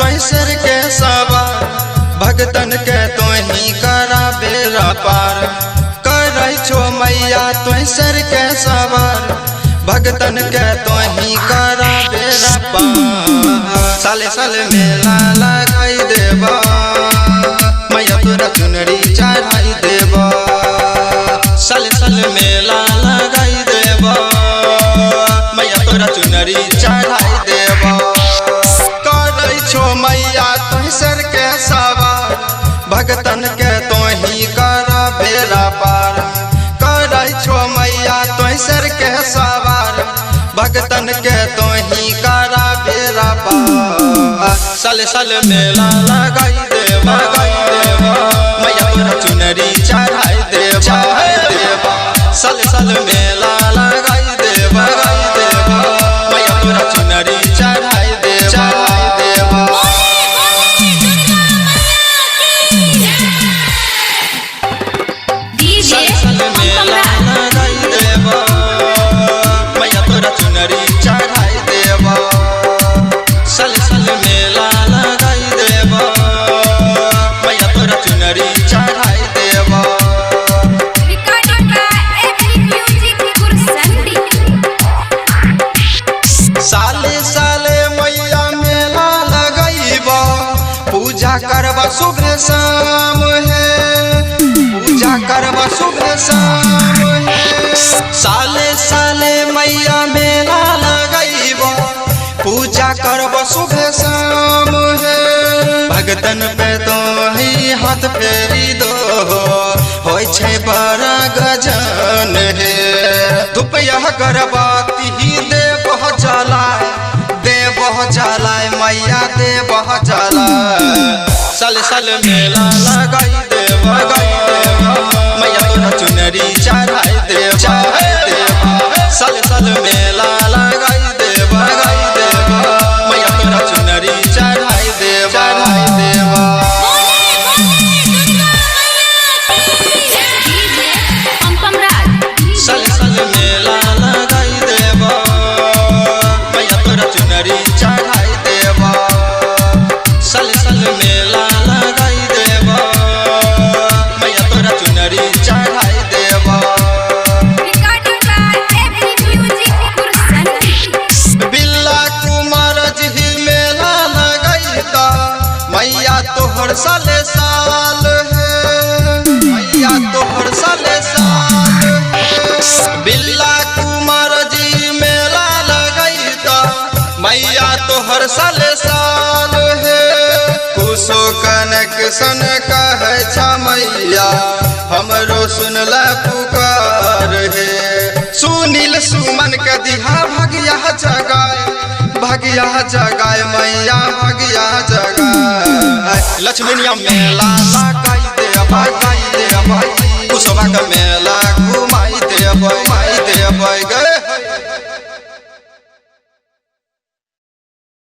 तोहर के सवार भगतन के तोही करा बेरा पार करै छो मैया तोहर के सवार भगतन के तोही करा बेरा पार साले साले मेला लगाई देबा मैया तोरा चुनरी चढ़ाई देबा साले साले मेला लगाई देबा मैया तोरा चुनरी चढ़ाई देबा करै छो मैया तोहर के सवार भगतन के तोही करा बेरा पार करै छो मैया तोहर के सवार भगतन के तोही करा बेरा पार साले साले मेला लगाई देबा मैया तोरा चुनरी चढ़ाई देबा साले साले मेला लगाई देबा मैया तोरा चुनरी चढ़ाई देबा करवा सुबह शाम है पूजा करवा सुबह शाम है साले साले मैया मेला लगाईबा पूजा करवा सुबह शाम है भगतन पे तो ही हाथ फेरी दो होय छै बड़ा गजन है धुपया करवाती ही देव जलाए मैया देव जलाए साले साले मेला लगाई देबा मैया तोरा चुनरी चढ़ाई देबा साले साले मेला लगाई देबा मैया तोरा चुनरी चढ़ाई देबा साले साले मेला लगाई देबा मैया तोरा चुनरी चढ़ाई देबा साले साले मेला मैया तोहर साले साल है मैया तोहर साले साल है बिल्ला कुमार जी मेला लगैता मैया तोहर साले साल है कुशो कनेक्शन कहे छ मैया हमरो सुनला पुकार है सुनील सुमन के दिहा भगिया जगाए मैया भगिया जगाए लक्ष्मीनिया मेला लगाई देबा कुशवा के